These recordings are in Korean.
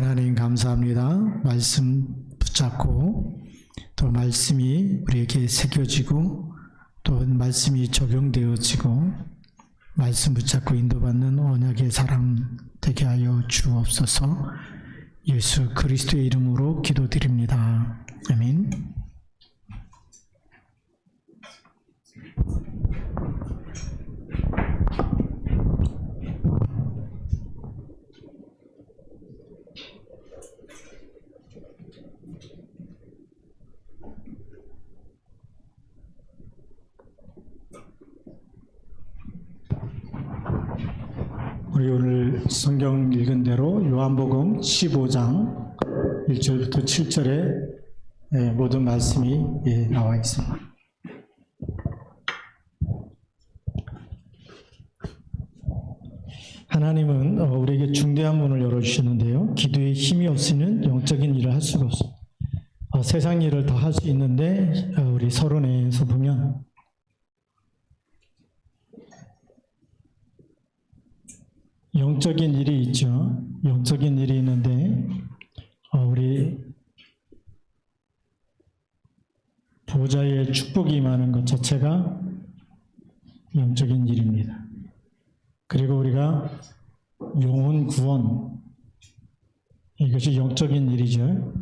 하나님 감사합니다. 말씀 붙잡고 또 말씀이 우리에게 새겨지고 또 말씀이 적용되어지고 말씀 붙잡고 인도받는 언약의 사람 되게 하여 주옵소서. 예수 그리스도의 이름으로 기도드립니다. 아멘. 우리 오늘 성경 읽은 대로 요한복음 15장 1절부터 7절에 모든 말씀이 나와 있습니다. 하나님은 우리에게 중대한 문을 열어주시는데요. 기도에 힘이 없으면 영적인 일을 할 수가 없습니다. 세상 일을 다 할 수 있는데 우리 서론에서 보면 영적인 일이 있죠. 영적인 일이 있는데 우리 보좌의 축복이 임하는 것 자체가 영적인 일입니다. 그리고 우리가 영혼 구원, 이것이 영적인 일이죠.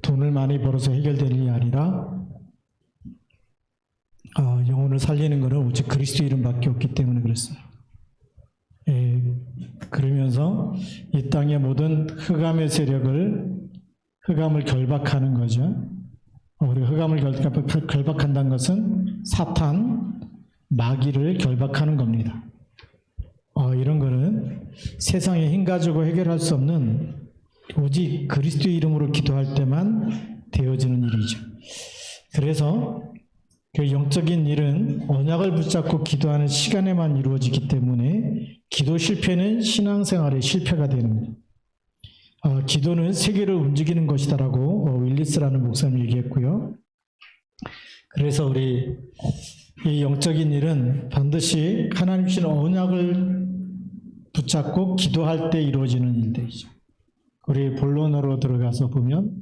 돈을 많이 벌어서 해결될 일이 아니라 영혼을 살리는 것은 오직 그리스도 이름밖에 없기 때문에 그렇습니다. 그러면서 이 땅의 모든 흑암의 세력을, 흑암을 결박하는 거죠. 우리가 흑암을 결박한다는 것은 사탄, 마귀를 결박하는 겁니다. 이런 거는 세상의 힘 가지고 해결할 수 없는 오직 그리스도의 이름으로 기도할 때만 되어지는 일이죠. 그래서 그 영적인 일은 언약을 붙잡고 기도하는 시간에만 이루어지기 때문에 기도 실패는 신앙생활의 실패가 됩니다. 기도는 세계를 움직이는 것이다라고 윌리스라는 목사님이 얘기했고요. 그래서 우리 이 영적인 일은 반드시 하나님 주신 언약을 붙잡고 기도할 때 이루어지는 일들이죠. 우리 본론으로 들어가서 보면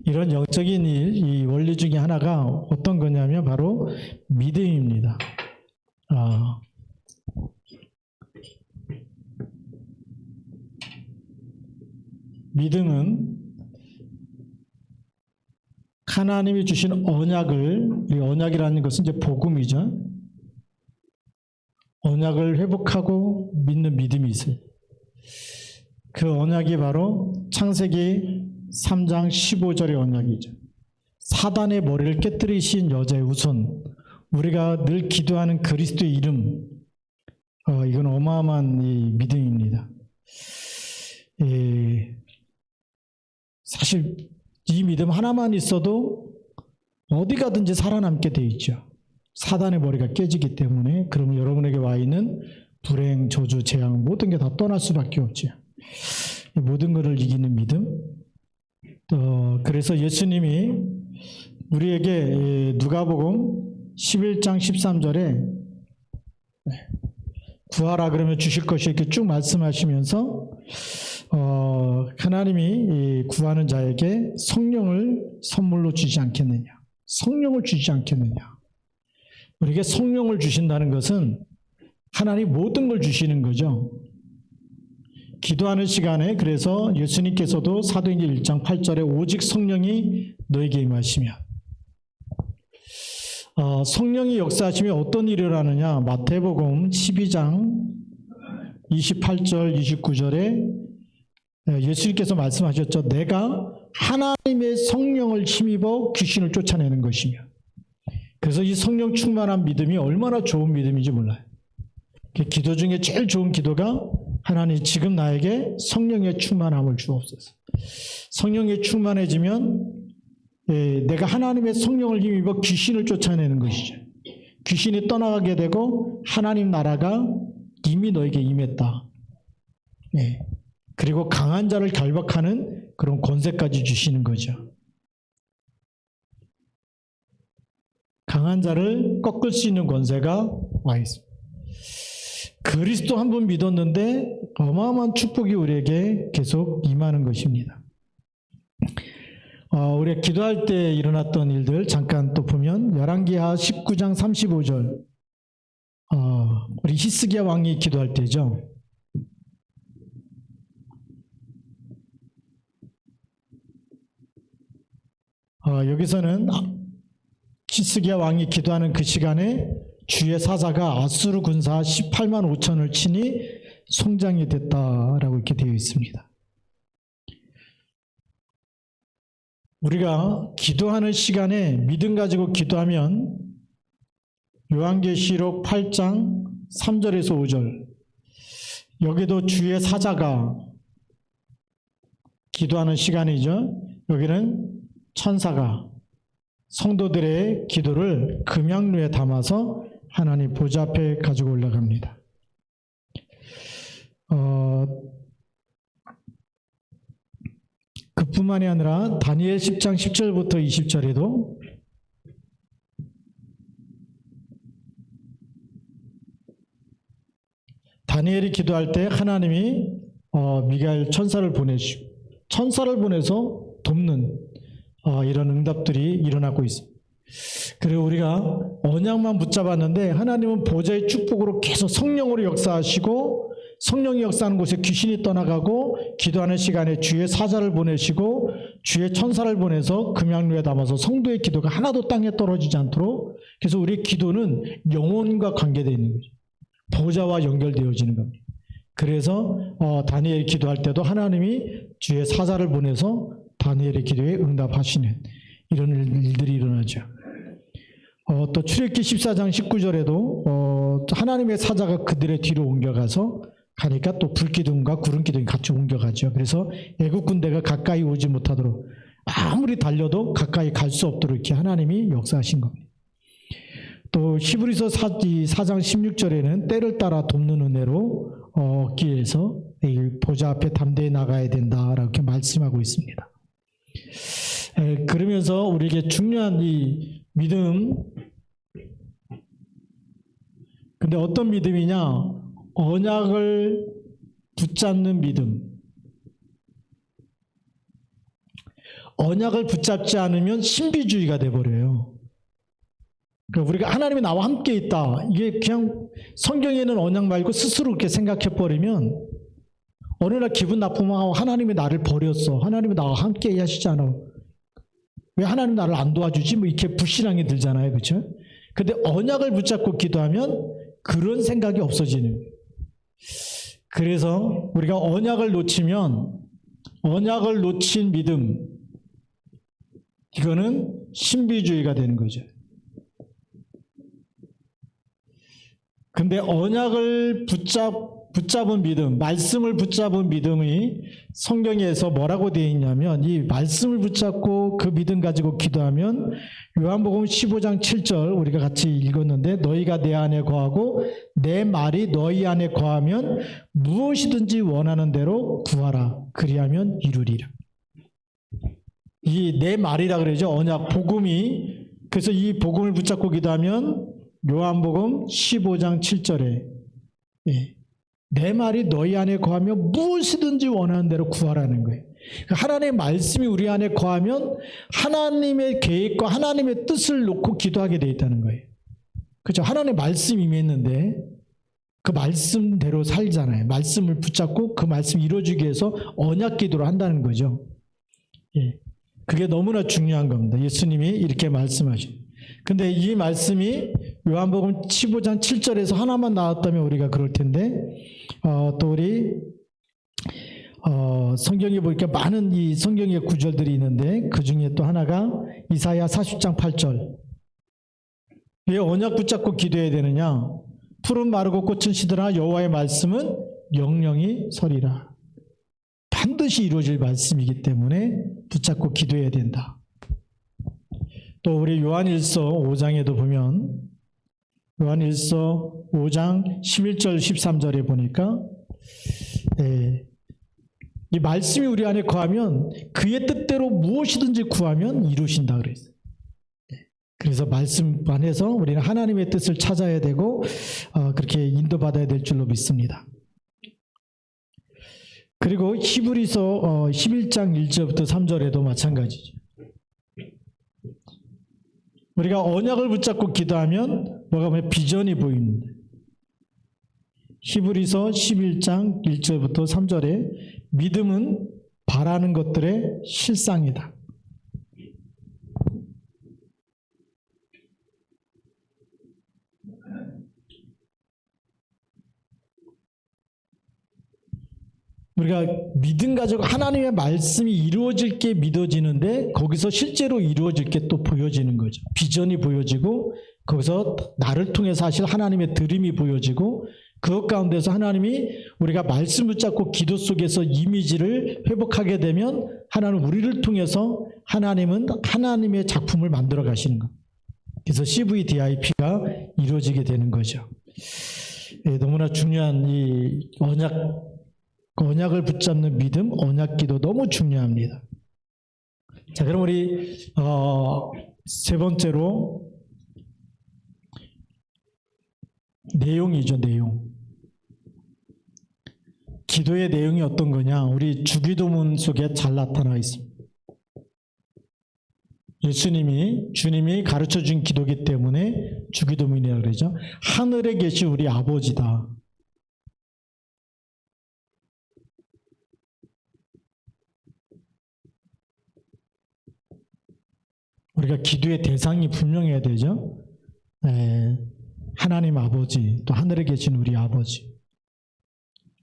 이런 영적인 일, 이 원리 중에 하나가 어떤 거냐면 바로 믿음입니다. 믿음은 하나님이 주신 언약을, 이 언약이라는 것은 이제 복음이죠. 언약을 회복하고 믿는 믿음이 있어요. 그 언약이 바로 창세기 3장 15절의 언약이죠. 사단의 머리를 깨뜨리신 여자의 우선, 우리가 늘 기도하는 그리스도의 이름, 이건 어마어마한 이 믿음입니다. 사실 이 믿음 하나만 있어도 어디 가든지 살아남게 돼 있죠. 사단의 머리가 깨지기 때문에. 그러면 여러분에게 와 있는 불행, 저주, 재앙 모든 게 다 떠날 수밖에 없죠. 모든 것을 이기는 믿음. 그래서 예수님이 우리에게 누가복음 11장 13절에 구하라 그러면 주실 것이 이렇게 쭉 말씀하시면서 하나님이 구하는 자에게 성령을 선물로 주지 않겠느냐, 성령을 주지 않겠느냐. 우리에게 성령을 주신다는 것은 하나님 모든 걸 주시는 거죠. 기도하는 시간에 그래서 예수님께서도 사도행전 1장 8절에 오직 성령이 너에게 임하시며, 성령이 역사하시면 어떤 일을 하느냐. 마태복음 12장 28절 29절에 예수님께서 말씀하셨죠. 내가 하나님의 성령을 힘입어 귀신을 쫓아내는 것이며. 그래서 이 성령 충만한 믿음이 얼마나 좋은 믿음인지 몰라요. 기도 중에 제일 좋은 기도가 하나님 지금 나에게 성령의 충만함을 주옵소서. 성령에 충만해지면 내가 하나님의 성령을 힘입어 귀신을 쫓아내는 것이죠. 귀신이 떠나가게 되고 하나님 나라가 이미 너에게 임했다. 그리고 강한 자를 결박하는 그런 권세까지 주시는 거죠. 강한 자를 꺾을 수 있는 권세가 와 있습니다. 그리스도 한 분 믿었는데 어마어마한 축복이 우리에게 계속 임하는 것입니다. 우리가 기도할 때 일어났던 일들 잠깐 또 보면 열왕기하 19장 35절 우리 히스기야 왕이 기도할 때죠. 여기서는 히스기야 왕이 기도하는 그 시간에 주의 사자가 아수르 군사 18만 5천을 치니 송장이 됐다라고 이렇게 되어 있습니다. 우리가 기도하는 시간에 믿음 가지고 기도하면 요한계시록 8장 3절에서 5절 여기도 주의 사자가 기도하는 시간이죠. 여기는 천사가 성도들의 기도를 금양루에 담아서 하나님 보좌 앞에 가지고 올라갑니다. 그뿐만이 아니라 다니엘 10장 10절부터 20절에도 다니엘이 기도할 때 하나님이 미가엘 천사를 보내시고 천사를 보내서 돕는 이런 응답들이 일어나고 있습니다. 그리고 우리가 언약만 붙잡았는데 하나님은 보좌의 축복으로 계속 성령으로 역사하시고 성령이 역사하는 곳에 귀신이 떠나가고 기도하는 시간에 주의 사자를 보내시고 주의 천사를 보내서 금양루에 담아서 성도의 기도가 하나도 땅에 떨어지지 않도록 그래서 우리의 기도는 영혼과 관계되어 있는 거죠. 보좌와 연결되어지는 겁니다. 그래서 다니엘이 기도할 때도 하나님이 주의 사자를 보내서 다니엘의 기도에 응답하시는 이런 일들이 일어나죠. 또 출애굽기 14장 19절에도 하나님의 사자가 그들의 뒤로 옮겨가서 가니까 또 불기둥과 구름기둥이 같이 옮겨가죠. 그래서 애국 군대가 가까이 오지 못하도록 아무리 달려도 가까이 갈 수 없도록 이렇게 하나님이 역사하신 겁니다. 또 히브리서 4장 16절에는 때를 따라 돕는 은혜로 얻기 위해서 보좌 앞에 담대히 나가야 된다라고 이렇게 말씀하고 있습니다. 그러면서 우리에게 중요한 이 믿음, 근데 어떤 믿음이냐? 언약을 붙잡는 믿음. 언약을 붙잡지 않으면 신비주의가 돼버려요. 그러니까 우리가 하나님이 나와 함께 있다. 이게 그냥 성경에는 언약 말고 스스로 그렇게 생각해버리면 어느 날 기분 나쁘면 하나님이 나를 버렸어. 하나님이 나와 함께 하시지 않아. 왜 하나님 나를 안 도와주지? 뭐 이렇게 불신앙이 들잖아요. 그렇죠? 근데 언약을 붙잡고 기도하면 그런 생각이 없어지는 거예요. 그래서 우리가 언약을 놓치면 언약을 놓친 믿음 이거는 신비주의가 되는 거죠. 근데 언약을 붙잡은 믿음, 말씀을 붙잡은 믿음이 성경에서 뭐라고 되어 있냐면 이 말씀을 붙잡고 그 믿음 가지고 기도하면 요한복음 15장 7절 우리가 같이 읽었는데 너희가 내 안에 거하고 내 말이 너희 안에 거하면 무엇이든지 원하는 대로 구하라. 그리하면 이루리라. 이 내 말이라 그러죠. 언약, 복음이. 그래서 이 복음을 붙잡고 기도하면 요한복음 15장 7절에 내 말이 너희 안에 거하면 무엇이든지 원하는 대로 구하라는 거예요. 하나님의 말씀이 우리 안에 거하면 하나님의 계획과 하나님의 뜻을 놓고 기도하게 돼 있다는 거예요. 그렇죠? 하나님의 말씀이 임했는데 그 말씀대로 살잖아요. 말씀을 붙잡고 그 말씀 이루어지기 위해서 언약 기도를 한다는 거죠. 그게 너무나 중요한 겁니다. 예수님이 이렇게 말씀하시죠. 근데 이 말씀이 요한복음 15장 7절에서 하나만 나왔다면 우리가 그럴 텐데 또 우리 성경에 보니까 많은 이 성경의 구절들이 있는데 그 중에 또 하나가 이사야 40장 8절. 왜 언약 붙잡고 기도해야 되느냐? 푸른 마르고 꽃은 시들으나 여호와의 말씀은 영영이 서리라. 반드시 이루어질 말씀이기 때문에 붙잡고 기도해야 된다. 또 우리 요한일서 5장에도 보면 요한일서 5장 11절 13절에 보니까 이 말씀이 우리 안에 거하면 그의 뜻대로 무엇이든지 구하면 이루신다 그랬어요. 그래서 말씀 안에서 우리는 하나님의 뜻을 찾아야 되고 그렇게 인도받아야 될 줄로 믿습니다. 그리고 히브리서 11장 1절부터 3절에도 마찬가지죠. 우리가 언약을 붙잡고 기도하면 뭐가 보면 비전이 보입니다. 히브리서 11장 1절부터 3절에 믿음은 바라는 것들의 실상이다. 우리가 믿음 가지고 하나님의 말씀이 이루어질 게 믿어지는데 거기서 실제로 이루어질 게 또 보여지는 거죠. 비전이 보여지고 거기서 나를 통해 사실 하나님의 드림이 보여지고 그것 가운데서 하나님이 우리가 말씀 붙잡고 기도 속에서 이미지를 회복하게 되면 하나님 우리를 통해서 하나님은 하나님의 작품을 만들어 가시는 것. 그래서 CVDIP가 이루어지게 되는 거죠. 너무나 중요한 이 언약을 붙잡는 믿음, 언약기도 너무 중요합니다. 자, 그럼 우리 세 번째로 내용이죠, 내용. 기도의 내용이 어떤 거냐? 우리 주기도문 속에 잘 나타나 있습니다. 주님이 가르쳐준 기도기 때문에 주기도문이라고 그러죠. 하늘에 계신 우리 아버지다. 우리가 기도의 대상이 분명해야 되죠. 하나님 아버지, 또 하늘에 계신 우리 아버지.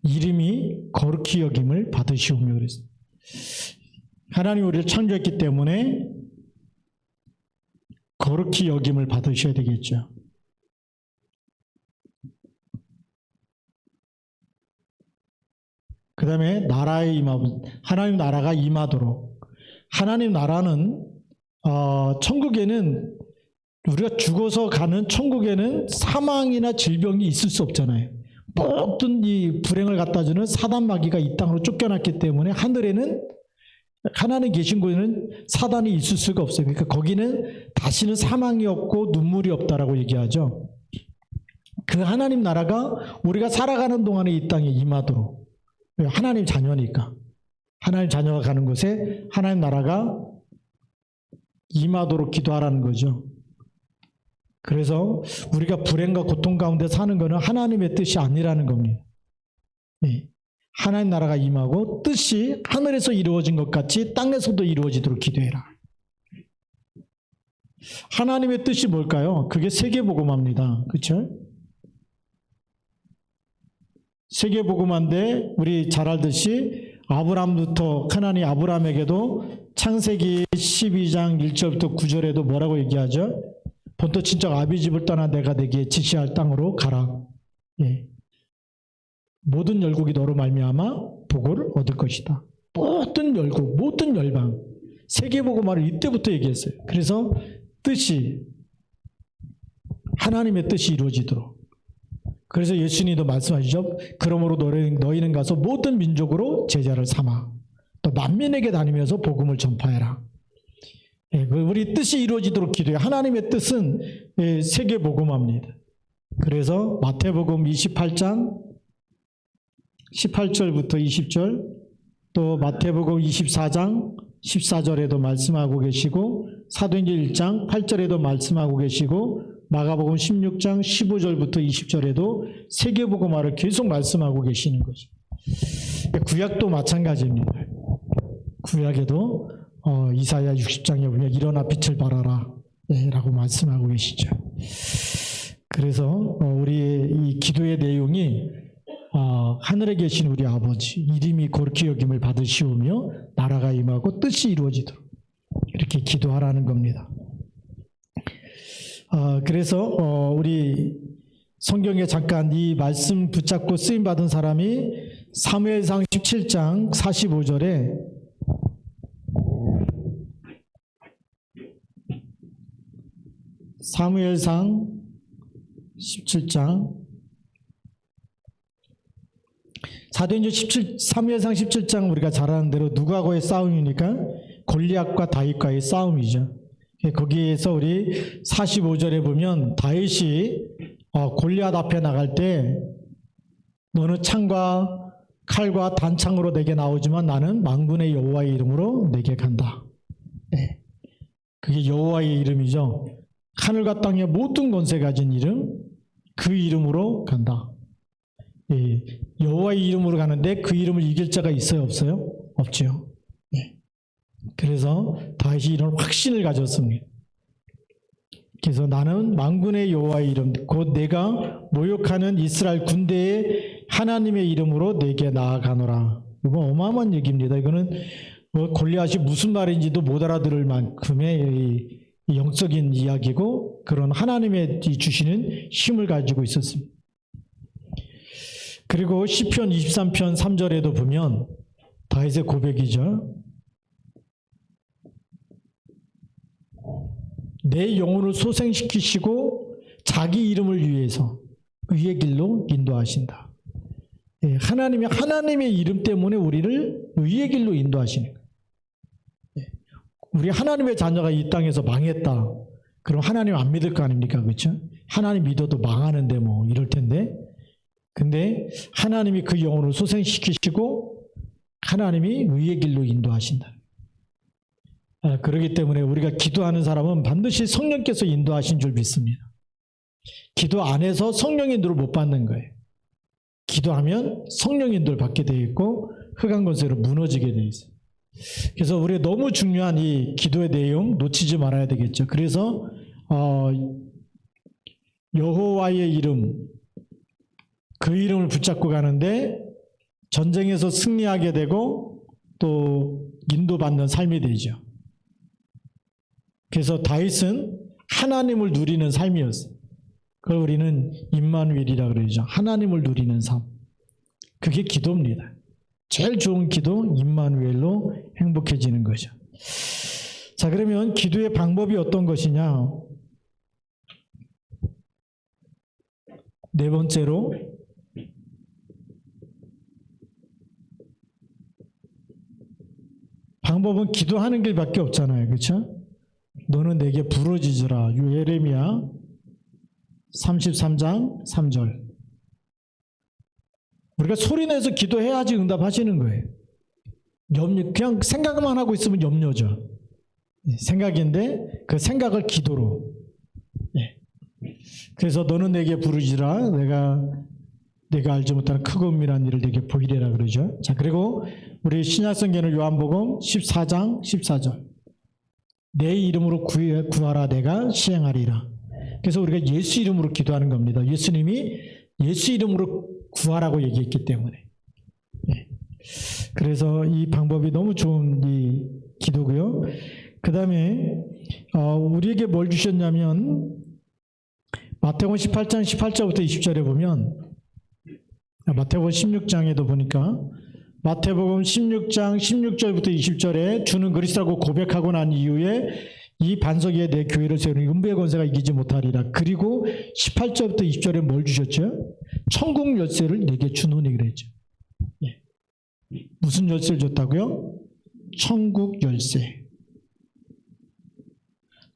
이름이 거룩히 여김을 받으시오며 그랬습니다. 하나님 우리를 창조했기 때문에 거룩히 여김을 받으셔야 되겠죠. 그 다음에 나라의 하나님 나라가 임하도록. 하나님 나라는 천국에는 우리가 죽어서 가는 천국에는 사망이나 질병이 있을 수 없잖아요. 모든 이 불행을 갖다 주는 사단 마귀가 이 땅으로 쫓겨났기 때문에 하늘에는 하나님 계신 곳에는 사단이 있을 수가 없어요. 그러니까 거기는 다시는 사망이 없고 눈물이 없다라고 얘기하죠. 그 하나님 나라가 우리가 살아가는 동안에 이 땅에 임하도록. 하나님 자녀니까. 하나님 자녀가 가는 곳에 하나님 나라가 임하도록 기도하라는 거죠. 그래서 우리가 불행과 고통 가운데 사는 것은 하나님의 뜻이 아니라는 겁니다. 네. 하나님 나라가 임하고 뜻이 하늘에서 이루어진 것 같이 땅에서도 이루어지도록 기도해라. 하나님의 뜻이 뭘까요? 그게 세계복음화입니다. 그렇죠? 세계복음화인데 우리 잘 알듯이 아브라함부터 하나님 아브라함에게도 창세기 12장 1절부터 9절에도 뭐라고 얘기하죠? 본토 친척 아비집을 떠나 내가 내게 지시할 땅으로 가라. 예. 모든 열국이 너로 말미암아 복을 얻을 것이다. 모든 열국, 모든 열방. 세계복음화를 이때부터 얘기했어요. 그래서 뜻이 하나님의 뜻이 이루어지도록. 그래서 예수님도 말씀하시죠. 그러므로 너희는 가서 모든 민족으로 제자를 삼아 또 만민에게 다니면서 복음을 전파해라. 우리 뜻이 이루어지도록 기도해. 하나님의 뜻은 세계복음화입니다. 그래서 마태복음 28장 18절부터 20절 또 마태복음 24장 14절에도 말씀하고 계시고 사도행전 1장 8절에도 말씀하고 계시고 마가복음 16장 15절부터 20절에도 세계복음화를 계속 말씀하고 계시는 거죠. 구약도 마찬가지입니다. 구약에도 이사야 60장에 보면 일어나 빛을 발하라 라고 말씀하고 계시죠. 그래서 우리의 이 기도의 내용이 하늘에 계신 우리 아버지 이름이 거룩히 여김을 받으시오며 나라가 임하고 뜻이 이루어지도록 이렇게 기도하라는 겁니다. 그래서 우리 성경에 잠깐 이 말씀 붙잡고 쓰임받은 사람이 사무엘상 17장 45절에 사무엘상 17장 사무엘상 17장 우리가 잘 아는 대로 누구하고의 싸움이니까 골리앗과 다윗과의 싸움이죠. 거기에서 우리 45절에 보면 다윗이 골리앗 앞에 나갈 때 너는 창과 칼과 단창으로 내게 나오지만 나는 만군의 여호와의 이름으로 내게 간다. 네. 그게 여호와의 이름이죠. 하늘과 땅의 모든 권세 가진 이름, 그 이름으로 간다. 예. 여호와의 이름으로 가는데 그 이름을 이길 자가 있어요, 없어요? 없죠. 네. 그래서 다윗이 이런 확신을 가졌습니다. 그래서 나는 만군의 여호와의 이름, 곧 내가 모욕하는 이스라엘 군대의 하나님의 이름으로 내게 나아가노라. 이거 어마어마한 얘기입니다. 이거는 골리앗이 무슨 말인지도 못 알아들을 만큼의 영적인 이야기고 그런 하나님의 주시는 힘을 가지고 있었습니다. 그리고 시편 23편 3절에도 보면 다윗의 고백이죠. 내 영혼을 소생시키시고 자기 이름을 위해서 의의 길로 인도하신다. 예, 하나님의 이름 때문에 우리를 의의 길로 인도하시는 거예요. 예, 우리 하나님의 자녀가 이 땅에서 망했다. 그럼 하나님 안 믿을 거 아닙니까? 그렇죠? 하나님 믿어도 망하는데 뭐 이럴 텐데. 근데 하나님이 그 영혼을 소생시키시고 하나님이 의의 길로 인도하신다. 그렇기 때문에 우리가 기도하는 사람은 반드시 성령께서 인도하신 줄 믿습니다. 기도 안 해서 성령 인도를 못 받는 거예요. 기도하면 성령 인도를 받게 되어 있고 흑암 권세로 무너지게 되어 있어요. 그래서 우리가 너무 중요한 이 기도의 내용 놓치지 말아야 되겠죠. 그래서 여호와의 이름, 그 이름을 붙잡고 가는데 전쟁에서 승리하게 되고 또 인도받는 삶이 되죠. 그래서 다윗은 하나님을 누리는 삶이었어요. 그걸 우리는 임마누엘이라 그러죠. 하나님을 누리는 삶. 그게 기도입니다. 제일 좋은 기도 임마누엘로 행복해지는 거죠. 자, 그러면 기도의 방법이 어떤 것이냐? 네 번째로 방법은 기도하는 길밖에 없잖아요. 그렇죠? 너는 내게 부르짖으라. 예레미야 33장 3절. 우리가 소리내서 기도해야지 응답하시는 거예요. 그냥 생각만 하고 있으면 염려죠. 생각인데 그 생각을 기도로. 그래서 너는 내게 부르짖으라. 내가 알지 못하는 크고 은밀한 일을 내게 보이리라 그러죠. 자, 그리고 우리 신약성경은 요한복음 14장 14절. 내 이름으로 구하라 내가 시행하리라. 그래서 우리가 예수 이름으로 기도하는 겁니다. 예수님이 예수 이름으로 구하라고 얘기했기 때문에. 그래서 이 방법이 너무 좋은 이 기도고요. 그 다음에 우리에게 뭘 주셨냐면 마태복음 18장 18절부터 20절에 보면 마태복음 16장에도 보니까 마태복음 16장 16절부터 20절에 주는 그리스도라고 고백하고 난 이후에 이 반석 위에 내 교회를 세우니 음부의 권세가 이기지 못하리라. 그리고 18절부터 20절에 뭘 주셨죠? 천국 열쇠를 내게 주노니 그랬죠. 무슨 열쇠를 줬다고요? 천국 열쇠.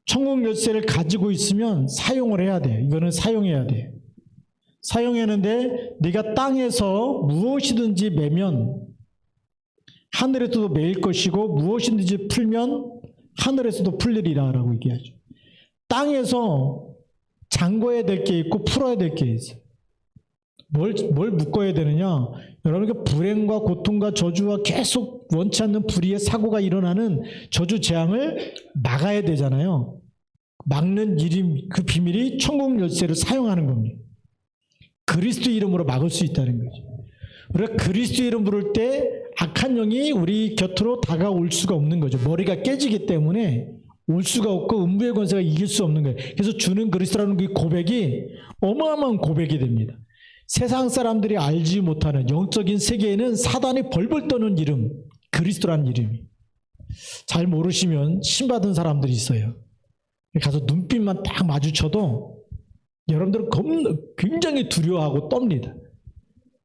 천국 열쇠를 가지고 있으면 사용을 해야 돼. 이거는 사용해야 돼. 사용했는데 네가 땅에서 무엇이든지 매면 하늘에서도 매일 것이고 무엇이든지 풀면 하늘에서도 풀리리라 라고 얘기하죠. 땅에서 잠궈야 될 게 있고 풀어야 될 게 있어요. 뭘 묶어야 되느냐? 여러분께 불행과 고통과 저주와 계속 원치 않는 불의의 사고가 일어나는 저주 재앙을 막아야 되잖아요. 막는 일이 그 비밀이 천국 열쇠를 사용하는 겁니다. 그리스도 이름으로 막을 수 있다는 거죠. 우리가 그리스도 이름 부를 때 악한 영이 우리 곁으로 다가올 수가 없는 거죠. 머리가 깨지기 때문에 올 수가 없고 음부의 권세가 이길 수 없는 거예요. 그래서 주는 그리스도라는 그 고백이 어마어마한 고백이 됩니다. 세상 사람들이 알지 못하는 영적인 세계에는 사단이 벌벌 떠는 이름, 그리스도라는 이름이. 잘 모르시면 신받은 사람들이 있어요. 가서 눈빛만 딱 마주쳐도 여러분들은 굉장히 두려워하고 떱니다.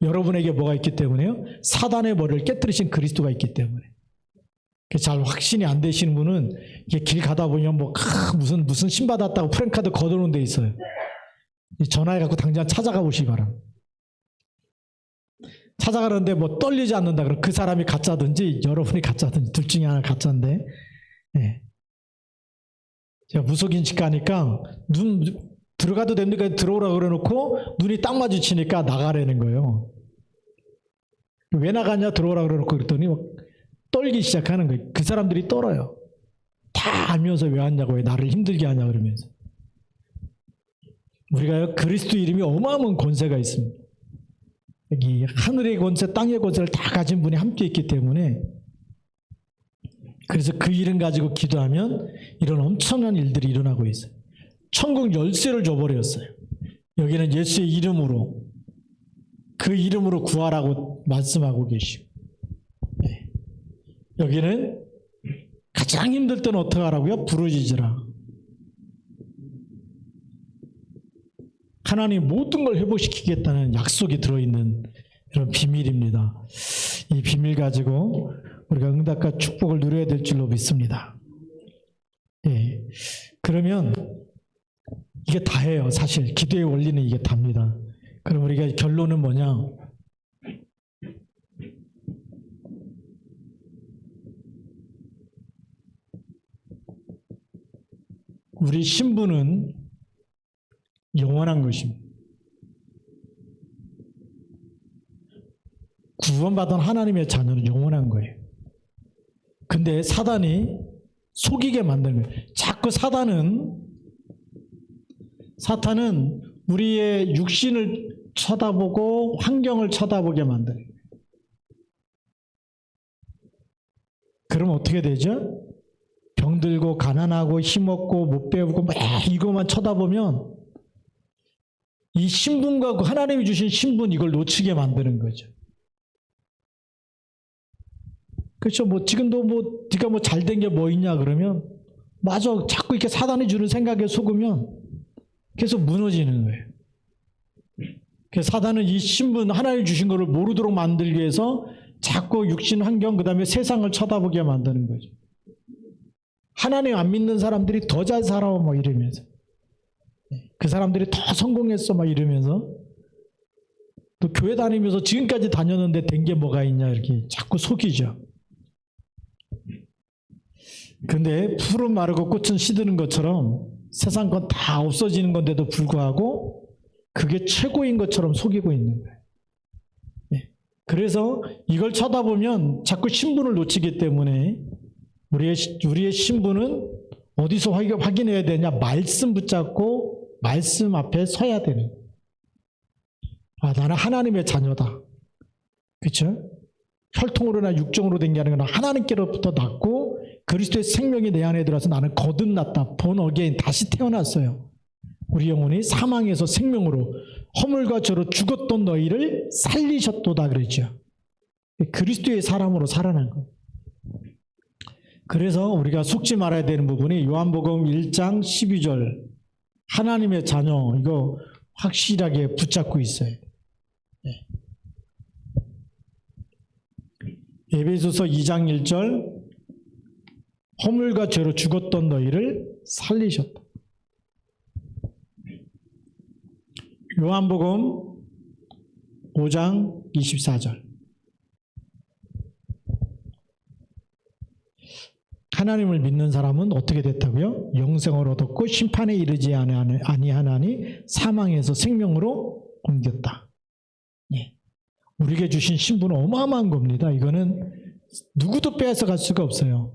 여러분에게 뭐가 있기 때문에요? 사단의 머리를 깨뜨리신 그리스도가 있기 때문에. 잘 확신이 안 되시는 분은 길 가다 보면 무슨 신받았다고 프랭카드 걷어놓은 데 있어요. 전화해갖고 당장 찾아가 보시기 바랍니다. 찾아가는데 뭐 떨리지 않는다 그러면 그 사람이 가짜든지 여러분이 가짜든지 둘 중에 하나 가짜인데, 예. 제가 무속인식 가니까 들어가도 됩니까? 들어오라 그래놓고 눈이 딱 마주치니까 나가라는 거예요. 왜 나가냐? 들어오라 그래놓고 그랬더니 떨기 시작하는 거예요. 그 사람들이 떨어요. 다 알면서 왜 왔냐고, 왜 나를 힘들게 하냐 그러면서. 우리가 그리스도 이름이 어마어마한 권세가 있습니다. 여기 하늘의 권세, 땅의 권세를 다 가진 분이 함께 있기 때문에, 그래서 그 이름 가지고 기도하면 이런 엄청난 일들이 일어나고 있어요. 천국 열쇠를 줘버렸어요. 여기는 예수의 이름으로, 그 이름으로 구하라고 말씀하고 계시고, 네. 여기는 가장 힘들 때는 어떻게 하라고요? 부르짖으라. 하나님 모든 걸 회복시키겠다는 약속이 들어있는 이런 비밀입니다. 이 비밀 가지고 우리가 응답과 축복을 누려야 될 줄로 믿습니다. 예. 그러면 이게 다예요. 사실 기도의 원리는 이게 답니다. 그럼 우리가 결론은 뭐냐? 우리 신분은 영원한 것입니다. 구원받은 하나님의 자녀는 영원한 거예요. 근데 사단이 속이게 만드는 거예요. 자꾸 사탄은 우리의 육신을 쳐다보고 환경을 쳐다보게 만드는 거예요. 그럼 어떻게 되죠? 병들고 가난하고 힘없고 못 배우고 막 이것만 쳐다보면 이 신분과 하나님이 주신 신분 이걸 놓치게 만드는 거죠. 그렇죠. 뭐 지금도 뭐 네가 뭐 잘된 게 뭐 있냐 그러면 맞아. 자꾸 이렇게 사단이 주는 생각에 속으면 계속 무너지는 거예요. 그래서 사단은 이 신분 하나님 주신 거를 모르도록 만들기 위해서 자꾸 육신 환경 그다음에 세상을 쳐다보게 만드는 거죠. 하나님 안 믿는 사람들이 더 잘 살아 뭐 이러면서 그 사람들이 더 성공했어 막 이러면서 또 교회 다니면서 지금까지 다녔는데 된 게 뭐가 있냐 이렇게 자꾸 속이죠. 근데 풀은 마르고 꽃은 시드는 것처럼 세상 건 다 없어지는 건데도 불구하고 그게 최고인 것처럼 속이고 있는 거예요. 그래서 이걸 쳐다보면 자꾸 신분을 놓치기 때문에 우리의 신분은 어디서 확인해야 되냐? 말씀 붙잡고 말씀 앞에 서야 되는 거예요. 아, 나는 하나님의 자녀다. 그렇죠? 혈통으로나 육정으로 된 게 아니라 하나님께로부터 났고 그리스도의 생명이 내 안에 들어서 나는 거듭났다. 본 어게인 다시 태어났어요. 우리 영혼이 사망에서 생명으로 허물과 죄로 죽었던 너희를 살리셨도다 그랬죠. 그리스도의 사람으로 살아난 거예요. 그래서 우리가 속지 말아야 되는 부분이 요한복음 1장 12절 하나님의 자녀 이거 확실하게 붙잡고 있어요. 네. 에베소서 2장 1절 허물과 죄로 죽었던 너희를 살리셨다. 요한복음 5장 24절 하나님을 믿는 사람은 어떻게 됐다고요? 영생을 얻었고 심판에 이르지 아니하나니 사망에서 생명으로 옮겼다. 예. 우리에게 주신 신분은 어마어마한 겁니다. 이거는 누구도 빼앗아갈 수가 없어요.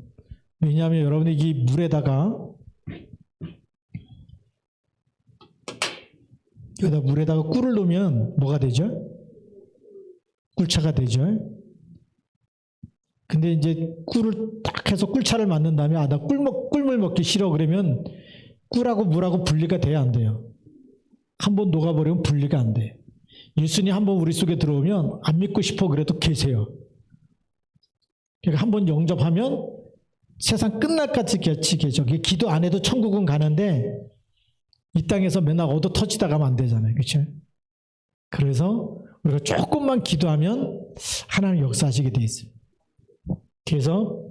왜냐하면 여러분이 이 물에다가 여기다 물에다가 꿀을 넣으면 뭐가 되죠? 꿀차가 되죠. 근데 이제 꿀을 딱 해서 꿀차를 만든 다음에 나 꿀물 먹기 싫어 그러면 꿀하고 물하고 분리가 돼야 안 돼요. 한번 녹아버리면 분리가 안 돼. 예수님 한번 우리 속에 들어오면 안 믿고 싶어 그래도 계세요. 그러니까 한번 영접하면 세상 끝날까지 계셔. 기도 안 해도 천국은 가는데 이 땅에서 맨날 얻어 터지다 가면 안 되잖아요. 그렇죠? 그래서 우리가 조금만 기도하면 하나님 역사하시게 돼 있어요. 그래서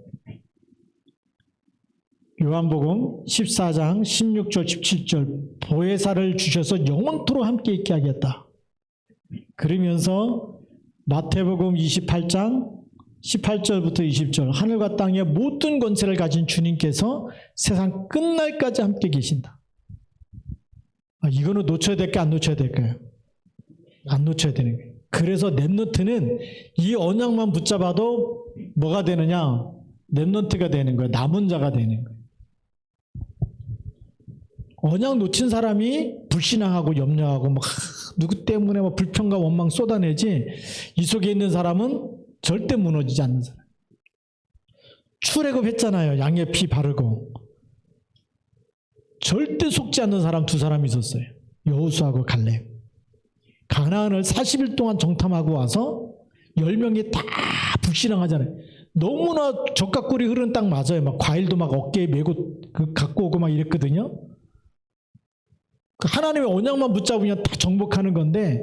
요한복음 14장 16절 17절 보혜사를 주셔서 영원토록 함께 있게 하겠다. 그러면서 마태복음 28장 18절부터 20절 하늘과 땅의 모든 권세를 가진 주님께서 세상 끝날까지 함께 계신다. 이거는 놓쳐야 될까 안 놓쳐야 될까요? 안 놓쳐야 되는 거예요. 그래서 렘넌트는 이 언약만 붙잡아도 뭐가 되느냐? 렘넌트가 되는 거예요. 남은 자가 되는 거예요. 언약 놓친 사람이 불신앙하고 염려하고 막 누구 때문에 막 불평과 원망 쏟아내지, 이 속에 있는 사람은 절대 무너지지 않는 사람. 출애굽했잖아요. 양의 피 바르고. 절대 속지 않는 사람 두 사람이 있었어요. 여호수아하고 갈렙. 가나안을 40일 동안 정탐하고 와서 10명이 다 불신앙하잖아요. 너무나 적각골이 흐르는 땅 맞아요. 막 과일도 막 어깨에 메고 갖고 오고 막 이랬거든요. 하나님의 언약만 붙잡으면 다 정복하는 건데,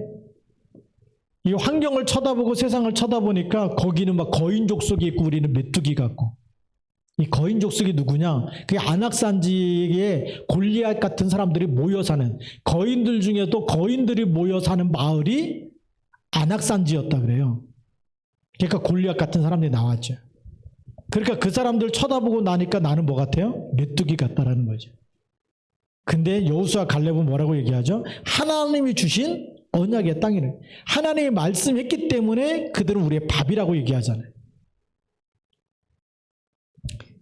이 환경을 쳐다보고 세상을 쳐다보니까 거기는 막 거인족 속에 있고 우리는 메뚜기 같고. 이 거인족 속이 누구냐? 그게 안악산지에 골리앗 같은 사람들이 모여 사는, 거인들 중에도 거인들이 모여 사는 마을이 안악산지였다 그래요. 그러니까 골리앗 같은 사람들이 나왔죠. 그러니까 그 사람들 쳐다보고 나니까 나는 뭐 같아요? 메뚜기 같다라는 거죠. 근데 여호수아 갈렙은 뭐라고 얘기하죠? 하나님이 주신 언약의 땅이래. 하나님이 말씀했기 때문에 그들은 우리의 밥이라고 얘기하잖아요.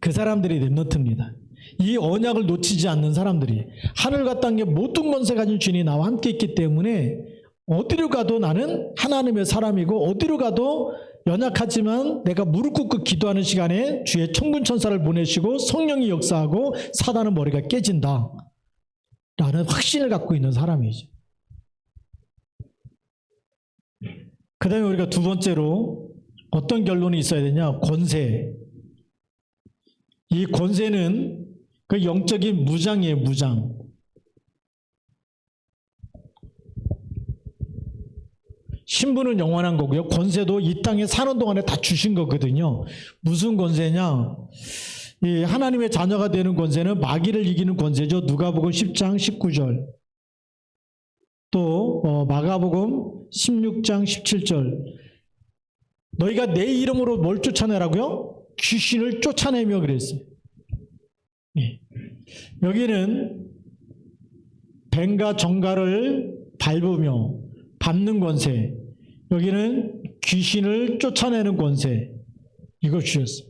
그 사람들이 렘넌트입니다. 이 언약을 놓치지 않는 사람들이, 하늘과 땅의 모든 권세 가진 주인이 나와 함께 있기 때문에 어디로 가도 나는 하나님의 사람이고, 어디로 가도 연약하지만 내가 무릎 꿇고 기도하는 시간에 주의 천군 천사를 보내시고 성령이 역사하고 사단의 머리가 깨진다 라는 확신을 갖고 있는 사람이죠. 그 다음에 우리가 두 번째로 어떤 결론이 있어야 되냐? 권세. 이 권세는 그 영적인 무장이에요. 무장. 신분은 영원한 거고요. 권세도 이 땅에 사는 동안에 다 주신 거거든요. 무슨 권세냐? 이 하나님의 자녀가 되는 권세는 마귀를 이기는 권세죠. 누가복음 10장 19절. 또 마가복음 16장 17절. 너희가 내 이름으로 뭘 쫓아내라고요? 귀신을 쫓아내며 그랬어요. 예. 여기는 뱀과 정갈을 밟으며 밟는 권세, 여기는 귀신을 쫓아내는 권세, 이걸 주셨어요.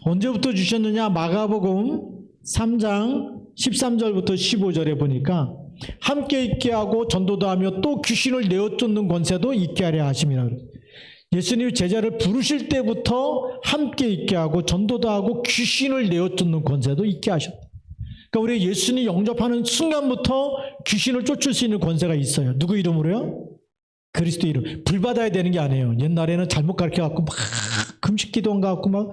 언제부터 주셨느냐? 마가복음 3장 13절부터 15절에 보니까 함께 있게 하고 전도도 하며 또 귀신을 내어 쫓는 권세도 있게 하려 하심이라 그래요. 예수님이 제자를 부르실 때부터 함께 있게 하고 전도도 하고 귀신을 내어 쫓는 권세도 있게 하셨다. 그러니까 우리 예수님 영접하는 순간부터 귀신을 쫓을 수 있는 권세가 있어요. 누구 이름으로요? 그리스도 이름. 불 받아야 되는 게 아니에요. 옛날에는 잘못 가르쳐갖고 막 금식기도 안 가갖고 막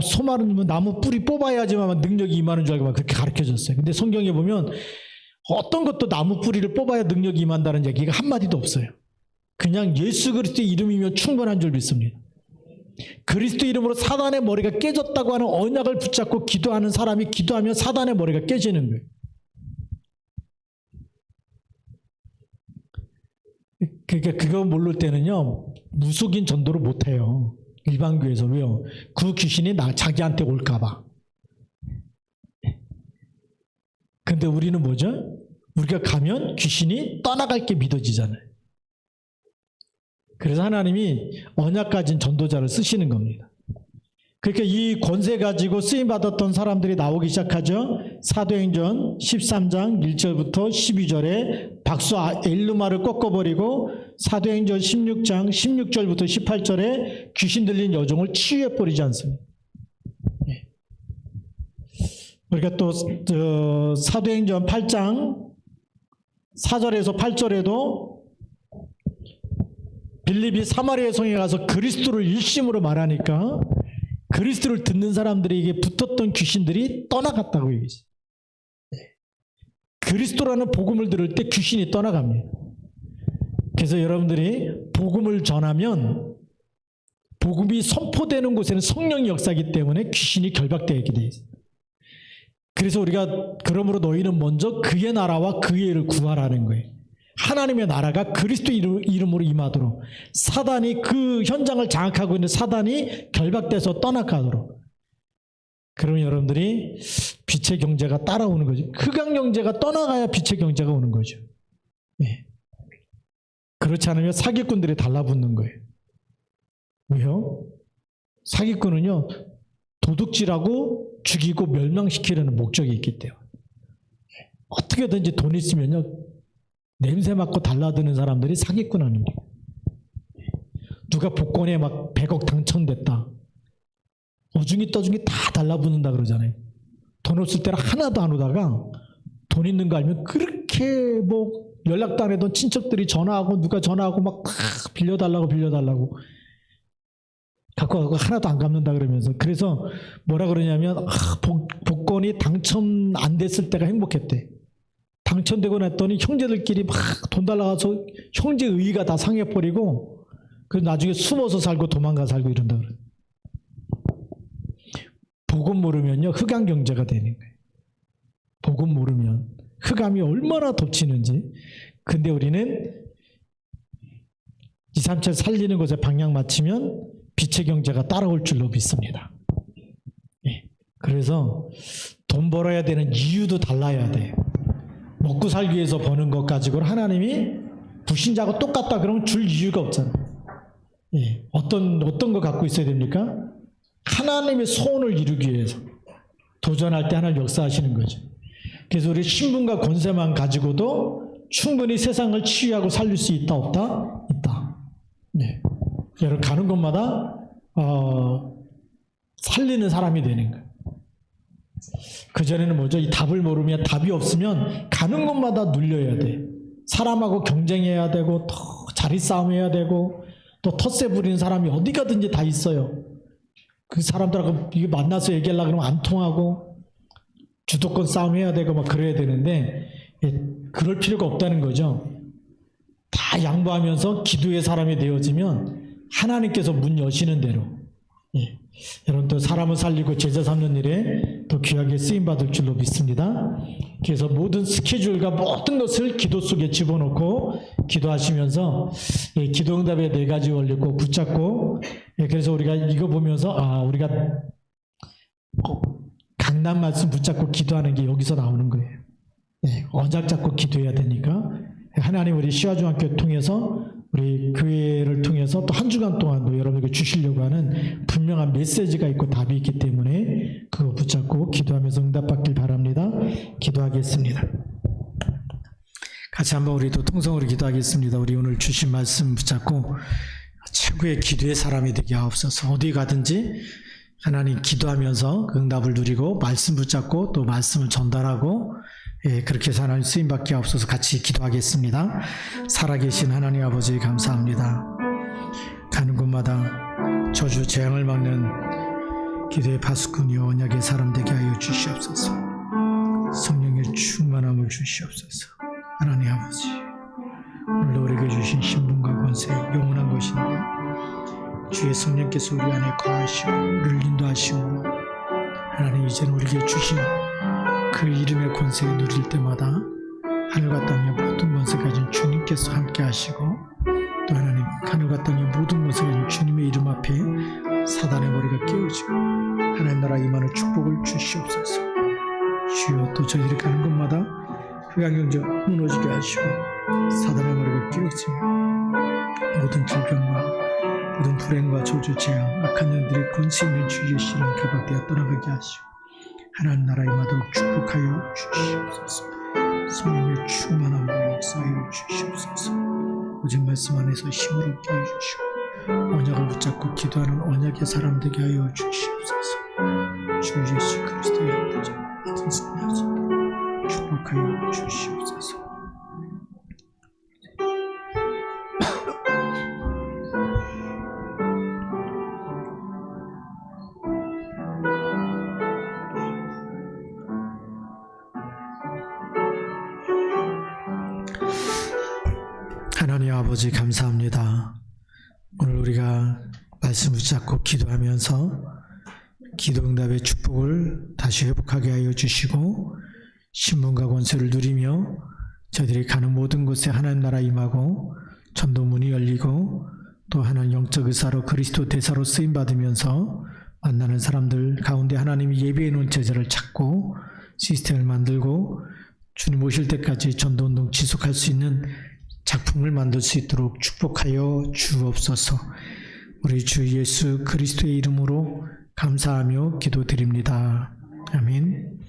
소마른 나무 뿌리 뽑아야지만 능력이 임하는 줄 알고 막 그렇게 가르쳐줬어요. 근데 성경에 보면 어떤 것도 나무 뿌리를 뽑아야 능력이 임한다는 얘기가 한마디도 없어요. 그냥 예수 그리스도의 이름이면 충분한 줄 믿습니다. 그리스도 이름으로 사단의 머리가 깨졌다고 하는 언약을 붙잡고 기도하는 사람이 기도하면 사단의 머리가 깨지는 거예요. 그러니까 그거 모를 때는요, 무속인 전도를 못해요. 일반 교회에서. 왜요? 그 귀신이 자기한테 올까봐. 근데 우리는 뭐죠? 우리가 가면 귀신이 떠나갈 게 믿어지잖아요. 그래서 하나님이 언약 가진 전도자를 쓰시는 겁니다. 그러니까 이 권세 가지고 쓰임받았던 사람들이 나오기 시작하죠. 사도행전 13장 1절부터 12절에 박수 엘르마를 꺾어버리고 사도행전 16장 16절부터 18절에 귀신 들린 여종을 치유해버리지 않습니다. 우리가 또 사도행전 8장 4절에서 8절에도 빌립이 사마리아 성에 가서 그리스도를 일심으로 말하니까 그리스도를 듣는 사람들에게 붙었던 귀신들이 떠나갔다고 얘기했어요. 그리스도라는 복음을 들을 때 귀신이 떠나갑니다. 그래서 여러분들이 복음을 전하면 복음이 선포되는 곳에는 성령이 역사하기 때문에 귀신이 결박되게 돼 있어요. 그래서 우리가 그러므로 너희는 먼저 그의 나라와 그의 일을 구하라는 거예요. 하나님의 나라가 그리스도 이름으로 임하도록, 사단이 그 현장을 장악하고 있는 사단이 결박돼서 떠나가도록. 그러면 여러분들이 빛의 경제가 따라오는 거죠. 흑암 경제가 떠나가야 빛의 경제가 오는 거죠. 네. 그렇지 않으면 사기꾼들이 달라붙는 거예요. 왜요? 사기꾼은요, 도둑질하고 죽이고 멸망시키려는 목적이 있기 때문에. 어떻게든지 돈 있으면요, 냄새 맡고 달라드는 사람들이 사기꾼 아닙니까? 누가 복권에 막 100억 당첨됐다. 어중이 떠중이 다 달라붙는다 그러잖아요. 돈 없을 때는 하나도 안 오다가 돈 있는 거 알면 그렇게 뭐 연락도 안 해도 친척들이 전화하고 누가 전화하고 막 빌려달라고 갖고 가고 하나도 안 갚는다 그러면서. 그래서 뭐라 그러냐면 복권이 당첨 안 됐을 때가 행복했대. 당첨되고 났더니 형제들끼리 막 돈 달라가서 형제 의의가 다 상해버리고 그 나중에 숨어서 살고 도망가 살고 이런다 그래. 복음 모르면요, 흑암 경제가 되는 거예요. 복음 모르면 흑암이 얼마나 덮치는지. 근데 우리는 2, 3차 살리는 것에 방향 맞추면 빛의 경제가 따라올 줄로 믿습니다. 예. 그래서 돈 벌어야 되는 이유도 달라야 돼요. 먹고 살기 위해서 버는 것 가지고는 하나님이 불신자하고 똑같다 그러면 줄 이유가 없잖아요. 예. 어떤 거 갖고 있어야 됩니까? 하나님의 소원을 이루기 위해서 도전할 때 하나님 역사하시는 거죠. 그래서 우리 신분과 권세만 가지고도 충분히 세상을 치유하고 살릴 수 있다 없다? 있다. 네. 여러분 가는 곳마다 살리는 사람이 되는 거예요. 그전에는 뭐죠? 이 답을 모르면, 답이 없으면 가는 곳마다 눌려야 돼. 사람하고 경쟁해야 되고 더 자리 싸움해야 되고 또 텃세 부리는 사람이 어디 가든지 다 있어요. 그 사람들하고 이게 만나서 얘기하려고 그러면 안 통하고 주도권 싸움해야 되고 막 그래야 되는데, 그럴 필요가 없다는 거죠. 다 양보하면서 기도의 사람이 되어지면 하나님께서 문 여시는 대로, 여러분 또 사람을 살리고 제자 삼는 일에 더 귀하게 쓰임받을 줄로 믿습니다. 그래서 모든 스케줄과 모든 것을 기도 속에 집어넣고 기도하시면서 기도응답의 4가지 원리 꼭 붙잡고, 그래서 우리가 이거 보면서 우리가 강단 말씀 붙잡고 기도하는 게 여기서 나오는 거예요. 언약 잡고 기도해야 되니까 하나님 우리 시화중학교 통해서 우리 교회를 통해서 또 한 주간 동안도 여러분에게 주시려고 하는 분명한 메시지가 있고 답이 있기 때문에 그거 붙잡고 기도하면서 응답받길 바랍니다. 기도하겠습니다. 같이 한번 우리도 통성으로 기도하겠습니다. 우리 오늘 주신 말씀 붙잡고 최고의 기도의 사람이 되게 하옵소서. 어디 가든지 하나님 기도하면서 응답을 누리고 말씀 붙잡고 또 말씀을 전달하고 그렇게 해서 하나님 쓰임받게 하옵소서. 같이 기도하겠습니다. 살아계신 하나님 아버지 감사합니다. 가는 곳마다 저주 재앙을 막는 기도의 파수꾼이 언약의 사람 되게 하여 주시옵소서. 성령의 충만함을 주시옵소서. 하나님 아버지, 오늘도 우리에게 주신 신분과 권세 영원한 것인데 주의 성령께서 우리 안에 거하시고 우리를 인도하시고, 하나님 이제는 우리에게 주신 그 이름의 권세를 누릴 때마다 하늘과 땅의 모든 권세 가진 주님께서 함께 하시고, 또 하나님 하늘과 땅의 모든 권세 가진 주님의 이름 앞에 사단의 머리가 깨어지고 하나님 나라 임하는 축복을 주시옵소서. 주여, 또 저희들이 가는 곳마다 흑암 경제가 무너지게 하시고 사단의 머리가 깨어지며 모든 질병과 모든 불행과 저주 재앙 악한 년들의 권세 있는 주의 시름 결박되어 떠나가게 하시고 하나님 나라 임하도록 축복하여 주시옵소서. 성령의 충만함으로 역사하여 주시옵소서. 오직 말씀 안에서 힘을 얻게 해주시고 언약을 붙잡고 기도하는 언약의 사람 되게 하여 주시옵소서. 주 예수 그리스도의 이름으로 축복하여 주시옵소서. 하나님 아버지 감사합니다. 오늘 우리가 말씀 붙잡고 기도하면서 기도응답의 축복을 다시 회복하게 하여 주시고 신분과 권세를 누리며 저희들이 가는 모든 곳에 하나님 나라 임하고 전도문이 열리고 또 하나님 영적 의사로 그리스도 대사로 쓰임받으면서 만나는 사람들 가운데 하나님이 예비해 놓은 제자를 찾고 시스템을 만들고 주님 오실 때까지 전도운동 지속할 수 있는 작품을 만들 수 있도록 축복하여 주옵소서. 우리 주 예수 그리스도의 이름으로 감사하며 기도드립니다. 아멘.